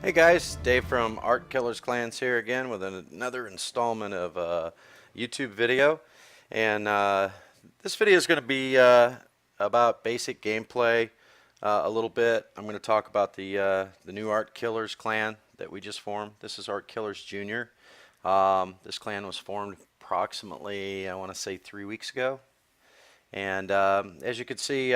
Hey guys, Dave from Artkillers Clans here again with another installment of a YouTube video. And this video is going to be about basic gameplay a little bit. I'm going to talk about the new Artkillers clan that we just formed. This is Artkillers Junior. This clan was formed approximately, I want to say, 3 weeks ago. And as you can see,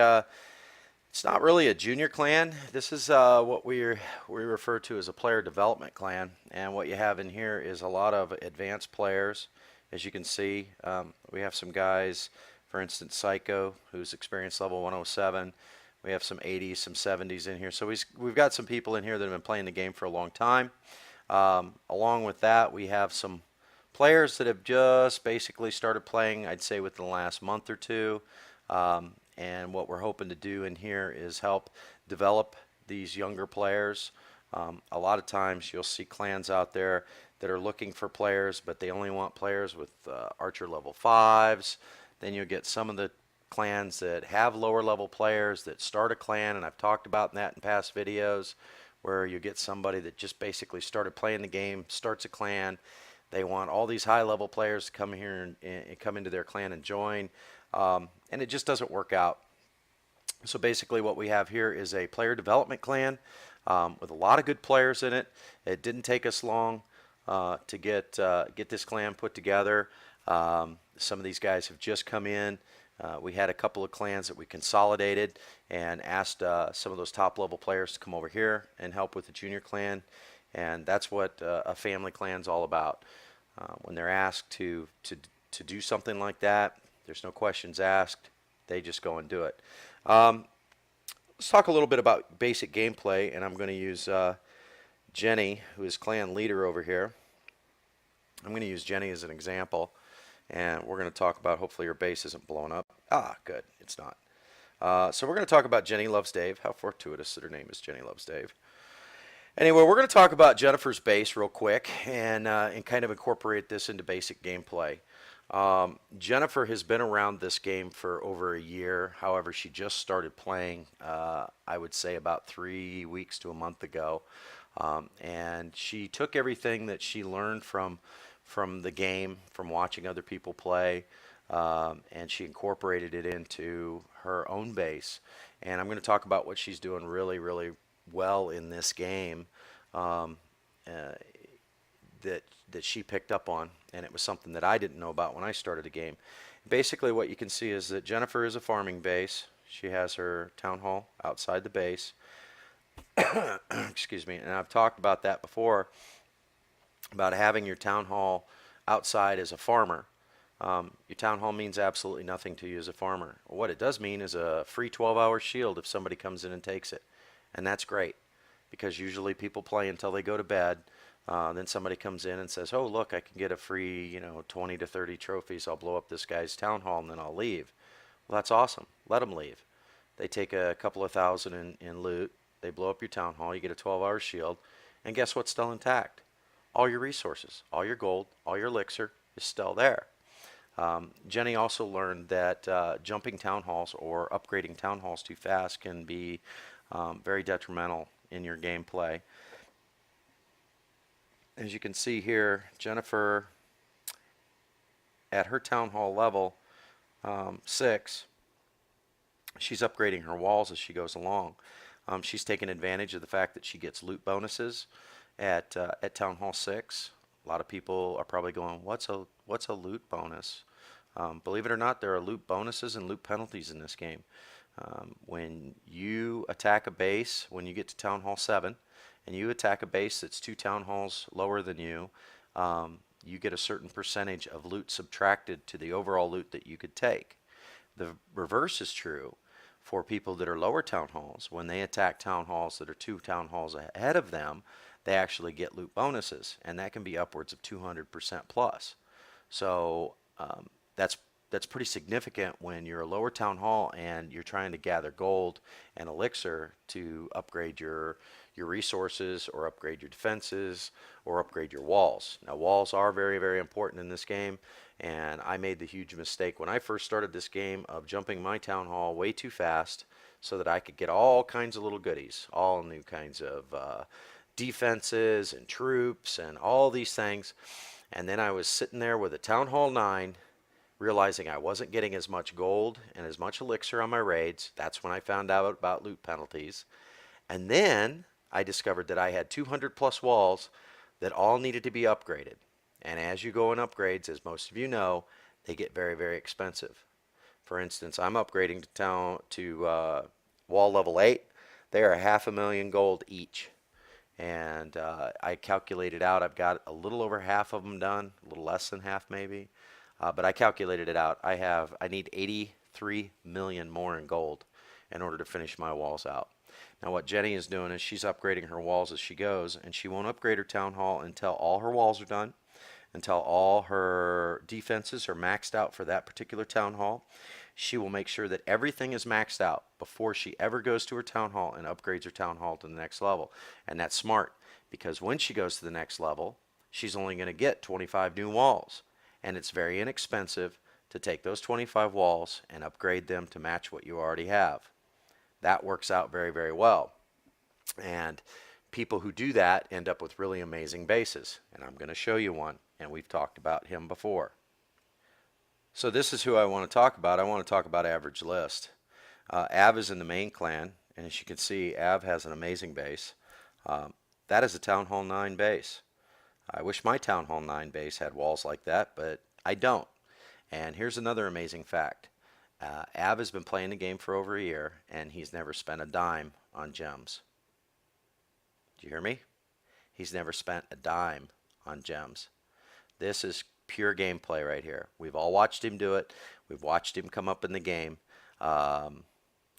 it's not really a junior clan. This is what we refer to as a player development clan. And what you have in here is a lot of advanced players. As you can see, we have some guys, for instance, Psycho, who's experience level 107. We have some 80s, some 70s in here. So we've got some people in here that have been playing the game for a long time. Along with that, we have some players that have just basically started playing, I'd say, within the last month or two. And what we're hoping to do in here is help develop these younger players. A lot of times you'll see clans out there that are looking for players, but they only want players with Archer level 5s. Then you'll get some of the clans that have lower level players that start a clan, and I've talked about that in past videos, where you get somebody that just basically started playing the game, starts a clan. They want all these high level players to come here and come into their clan and join. And it just doesn't work out. So basically what we have here is a player development clan with a lot of good players in it. It didn't take us long to get this clan put together. Some of these guys have just come in. We had a couple of clans that we consolidated and asked some of those top level players to come over here and help with the junior clan. And that's what a family clan is all about. When they're asked to do something like that, there's no questions asked. They just go and do it. Let's talk a little bit about basic gameplay, and I'm going to use Jenny, who is clan leader over here. I'm going to use Jenny as an example, and we're going to talk about, hopefully her base isn't blown up. Ah, good, it's not. So we're going to talk about Jenny Loves Dave. How fortuitous that her name is Jenny Loves Dave. Anyway, we're going to talk about Jennifer's base real quick and kind of incorporate this into basic gameplay. Jennifer has been around this game for over a year. However, she just started playing, I would say, about 3 weeks to a month ago. And she took everything that she learned from the game, from watching other people play, and she incorporated it into her own base. And I'm going to talk about what she's doing really, really well in this game. That she picked up on, and it was something that I didn't know about when I started the game. Basically what you can see is that Jennifer is a farming base. She has her town hall outside the base. Excuse me, and I've talked about that before, about having your town hall outside as a farmer. Your town hall means absolutely nothing to you as a farmer. What it does mean is a free 12-hour shield if somebody comes in and takes it, and that's great, because usually people play until they go to bed. Then somebody comes in and says, oh, look, I can get a free, 20 to 30 trophies. I'll blow up this guy's town hall and then I'll leave. Well, that's awesome. Let them leave. They take a couple of thousand in loot. They blow up your town hall. You get a 12-hour shield. And guess what's still intact? All your resources, all your gold, all your elixir is still there. Jenny also learned that jumping town halls or upgrading town halls too fast can be very detrimental in your gameplay. As you can see here, Jennifer, at her town hall level 6, she's upgrading her walls as she goes along. She's taking advantage of the fact that she gets loot bonuses at town hall 6. A lot of people are probably going, what's a loot bonus? Believe it or not, there are loot bonuses and loot penalties in this game. When you attack a base, when you get to town hall 7, and you attack a base that's 2 town halls lower than you, you get a certain percentage of loot subtracted to the overall loot that you could take. The reverse is true for people that are lower town halls. When they attack town halls that are 2 town halls ahead of them, they actually get loot bonuses, and that can be upwards of 200% plus. So that's pretty significant when you're a lower town hall and you're trying to gather gold and elixir to upgrade your resources or upgrade your defenses or upgrade your walls. Now, walls are very, very important in this game, and I made the huge mistake when I first started this game of jumping my town hall way too fast so that I could get all kinds of little goodies, all new kinds of defenses and troops and all these things. And then I was sitting there with a Town Hall 9, realizing I wasn't getting as much gold and as much elixir on my raids. That's when I found out about loot penalties. And then I discovered that I had 200 plus walls that all needed to be upgraded. And as you go in upgrades, as most of you know, they get very, very expensive. For instance, I'm upgrading to wall level 8. They are 500,000 gold each. And I calculated out, I've got a little over half of them done, a little less than half maybe. But I calculated it out. I need 83 million more in gold in order to finish my walls out. Now what Jenny is doing is she's upgrading her walls as she goes, and she won't upgrade her town hall until all her walls are done, until all her defenses are maxed out for that particular town hall. She will make sure that everything is maxed out before she ever goes to her town hall and upgrades her town hall to the next level. And that's smart, because when she goes to the next level, she's only going to get 25 new walls. And it's very inexpensive to take those 25 walls and upgrade them to match what you already have. That works out very, very well. And people who do that end up with really amazing bases. And I'm going to show you one. And we've talked about him before. So this is who I want to talk about. I want to talk about Average List. Av is in the main clan. And as you can see, Av has an amazing base. That is a Town Hall 9 base. I wish my Town Hall 9 base had walls like that, but I don't. And here's another amazing fact. Av has been playing the game for over a year, and he's never spent a dime on gems. Do you hear me? He's never spent a dime on gems. This is pure gameplay right here. We've all watched him do it. We've watched him come up in the game.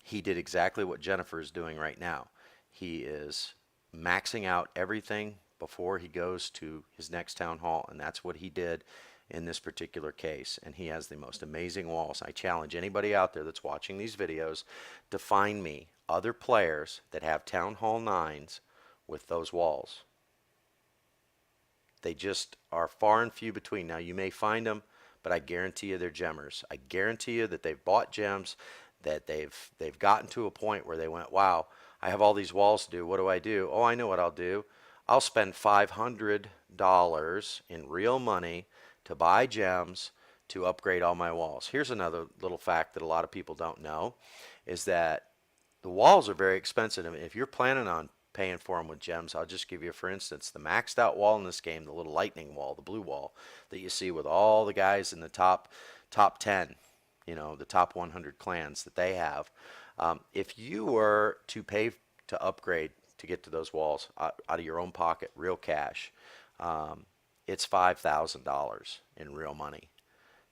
He did exactly what Jennifer is doing right now. He is maxing out everything before he goes to his next town hall, and that's what he did in this particular case. And he has the most amazing walls. I challenge anybody out there that's watching these videos to find me other players that have Town Hall 9s with those walls. They just are far and few between. Now you may find them, but I guarantee you they're gemmers. I guarantee you that they've bought gems, that they've gotten to a point where they went, wow, I have all these walls to do. What do I do? Oh, I know what I'll do. I'll spend $500 in real money to buy gems to upgrade all my walls. Here's another little fact that a lot of people don't know, is that the walls are very expensive. I mean, if you're planning on paying for them with gems, I'll just give you, for instance, the maxed out wall in this game, the little lightning wall, the blue wall that you see with all the guys in the top 10, you know, the top 100 clans that they have. If you were to pay to upgrade to get to those walls out of your own pocket, real cash, it's $5,000 in real money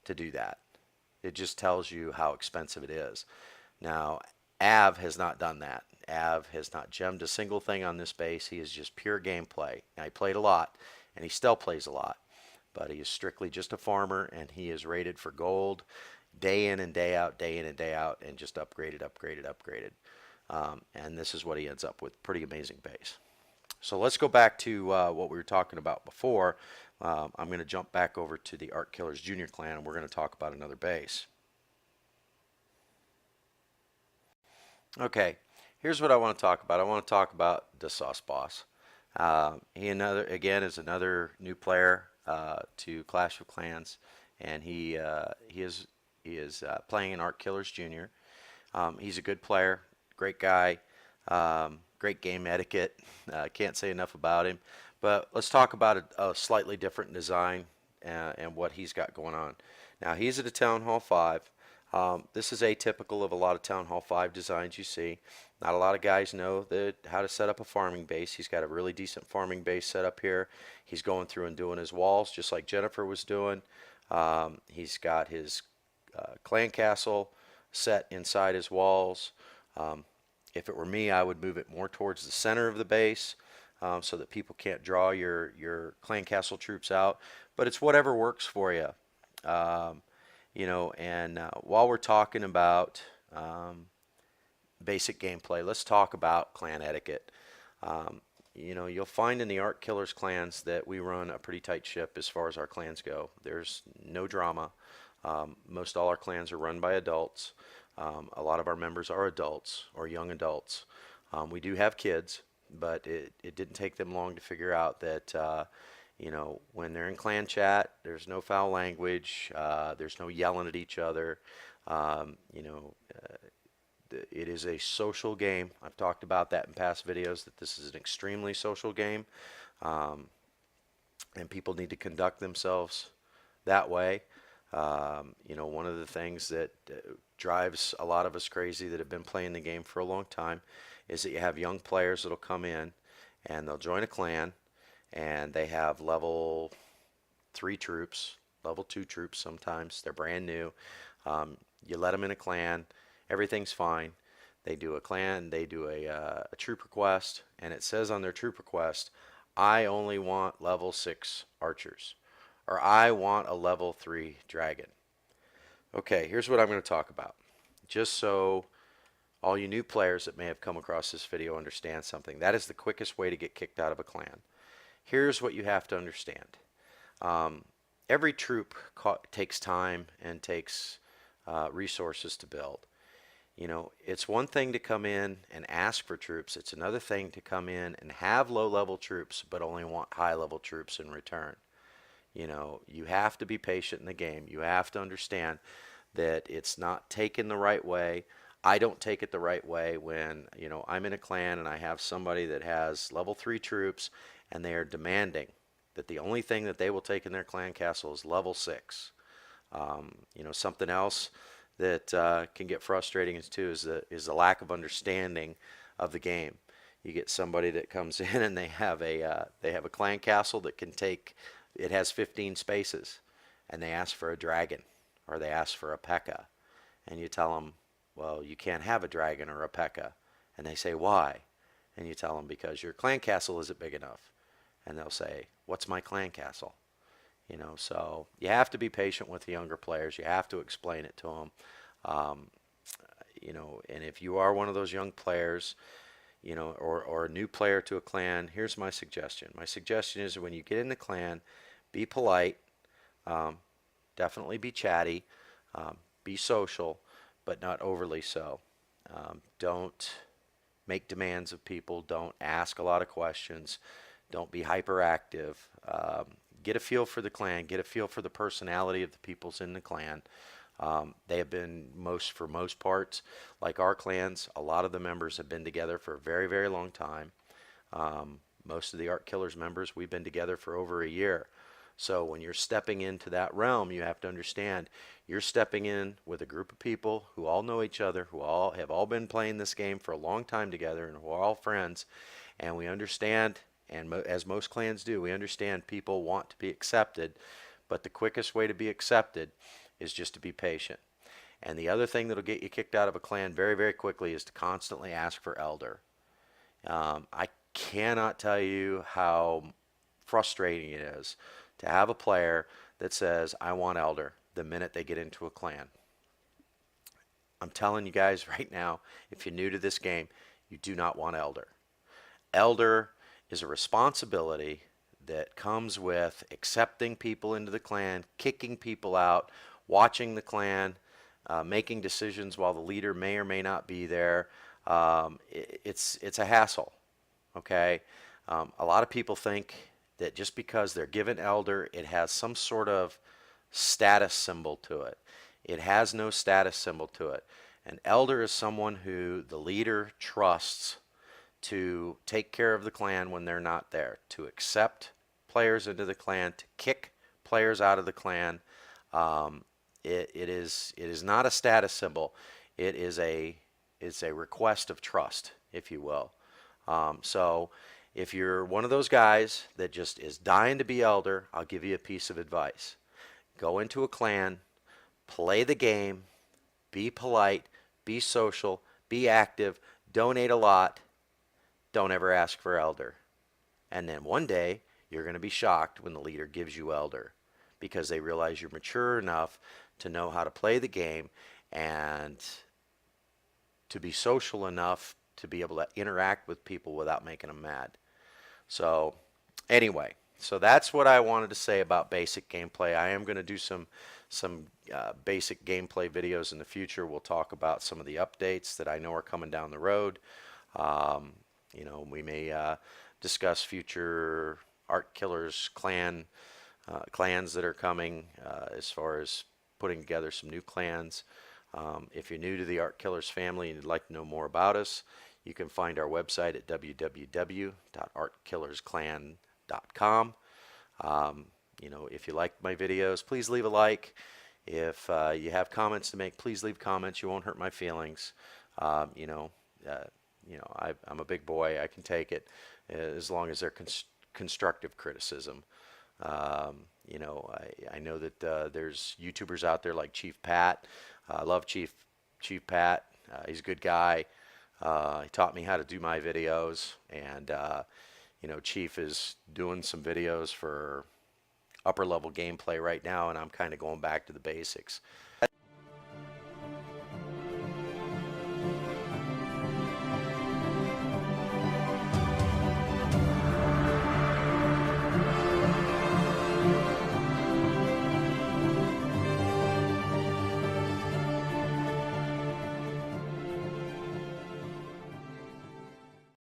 to do that. It just tells you how expensive it is. Now, Av has not done that. Av has not gemmed a single thing on this base. He is just pure gameplay. Now, he played a lot, and he still plays a lot, but he is strictly just a farmer, and he is rated for gold day in and day out, day in and day out, and just upgraded. And this is what he ends up with. Pretty amazing base. So let's go back to what we were talking about before. I'm going to jump back over to the Artkillers Junior Clan, and we're going to talk about another base. Okay, here's what I want to talk about. I want to talk about the Sauce Boss. He is another new player to Clash of Clans, and he is playing in Artkillers Junior. He's a good player, great guy, great game etiquette. Can't say enough about him. But let's talk about a slightly different design and what he's got going on. Now, he's at a Town Hall 5. This is atypical of a lot of Town Hall 5 designs you see. Not a lot of guys know how to set up a farming base. He's got a really decent farming base set up here. He's going through and doing his walls just like Jennifer was doing. He's got his clan castle set inside his walls. If it were me, I would move it more towards the center of the base so that people can't draw your clan castle troops out. But it's whatever works for you. You know, and while we're talking about basic gameplay, let's talk about clan etiquette. You know, you'll find in the Artkillers clans that we run a pretty tight ship as far as our clans go. There's no drama. Most all our clans are run by adults. A lot of our members are adults or young adults. We do have kids, but it didn't take them long to figure out that you know, when they're in clan chat, there's no foul language, there's no yelling at each other. You know, it is a social game. I've talked about that in past videos, that this is an extremely social game, um, and people need to conduct themselves that way. You know, one of the things that drives a lot of us crazy that have been playing the game for a long time is that you have young players that'll come in and they'll join a clan and they have level 3 troops, level 2 troops sometimes. They're brand new. You let them in a clan, everything's fine. They do a clan, they do a troop request, and it says on their troop request, I only want level 6 archers, or I want a level 3 dragon. Okay, here's what I'm going to talk about. Just so all you new players that may have come across this video understand something. That is the quickest way to get kicked out of a clan. Here's what you have to understand. Every troop takes time and takes resources to build. You know, it's one thing to come in and ask for troops. It's another thing to come in and have low-level troops but only want high-level troops in return. You know, you have to be patient in the game. You have to understand that it's not taken the right way. I don't take it the right way when, you know, I'm in a clan and I have somebody that has level 3 troops and they are demanding that the only thing that they will take in their clan castle is level 6. You know, something else that can get frustrating too is the lack of understanding of the game. You get somebody that comes in and they have a clan castle that can take, it has 15 spaces, and they ask for a dragon or they ask for a P.E.K.K.A. and you tell them, well, you can't have a dragon or a P.E.K.K.A. And they say, why? And you tell them, because your clan castle isn't big enough. And they'll say, what's my clan castle? You know, so you have to be patient with the younger players. You have to explain it to them. You know, and if you are one of those young players, you know, or a new player to a clan, here's my suggestion. My suggestion is, when you get in the clan, be polite, definitely be chatty, be social, but not overly so. Don't make demands of people. Don't ask a lot of questions. Don't be hyperactive. Get a feel for the clan. Get a feel for the personality of the peoples in the clan. They have been, for most parts, like our clans, a lot of the members have been together for a very, very long time. Most of the Artkillers members, we've been together for over a year. So when you're stepping into that realm, you have to understand you're stepping in with a group of people who all know each other, who all have been playing this game for a long time together, and who are all friends. And we understand, and as most clans do, we understand people want to be accepted, but the quickest way to be accepted is just to be patient. And the other thing that'll get you kicked out of a clan very, very quickly is to constantly ask for elder. I cannot tell you how frustrating it is to have a player that says, I want elder, the minute they get into a clan. I'm telling you guys right now, if you're new to this game, you do not want elder. Elder is a responsibility that comes with accepting people into the clan, kicking people out, watching the clan, making decisions while the leader may or may not be there. It's a hassle, okay? A lot of people think that just because they're given elder, it has some sort of status symbol to it. It has no status symbol to it. An elder is someone who the leader trusts to take care of the clan when they're not there, to accept players into the clan, to kick players out of the clan. It is not a status symbol. It's a request of trust, if you will. So if you're one of those guys that just is dying to be elder, I'll give you a piece of advice. Go into a clan, play the game, be polite, be social, be active, donate a lot. Don't ever ask for elder. And then one day, you're going to be shocked when the leader gives you elder, because they realize you're mature enough to know how to play the game and to be social enough to be able to interact with people without making them mad. So anyway, so that's what I wanted to say about basic gameplay. I am going to do some basic gameplay videos in the future. We'll talk about some of the updates that I know are coming down the road. We may discuss future Artkillers clans that are coming, as far as putting together some new clans. If you're new to the Artkillers family and you'd like to know more about us, you can find our website at www.artkillersclan.com. If you like my videos, please leave a like. If you have comments to make, please leave comments. You won't hurt my feelings. Um, you know, I'm a big boy. I can take it as long as they're constructive criticism. I know that there's YouTubers out there like Chief Pat. I love Chief Pat. He's a good guy. He taught me how to do my videos, and Chief is doing some videos for upper level gameplay right now, and I'm kind of going back to the basics.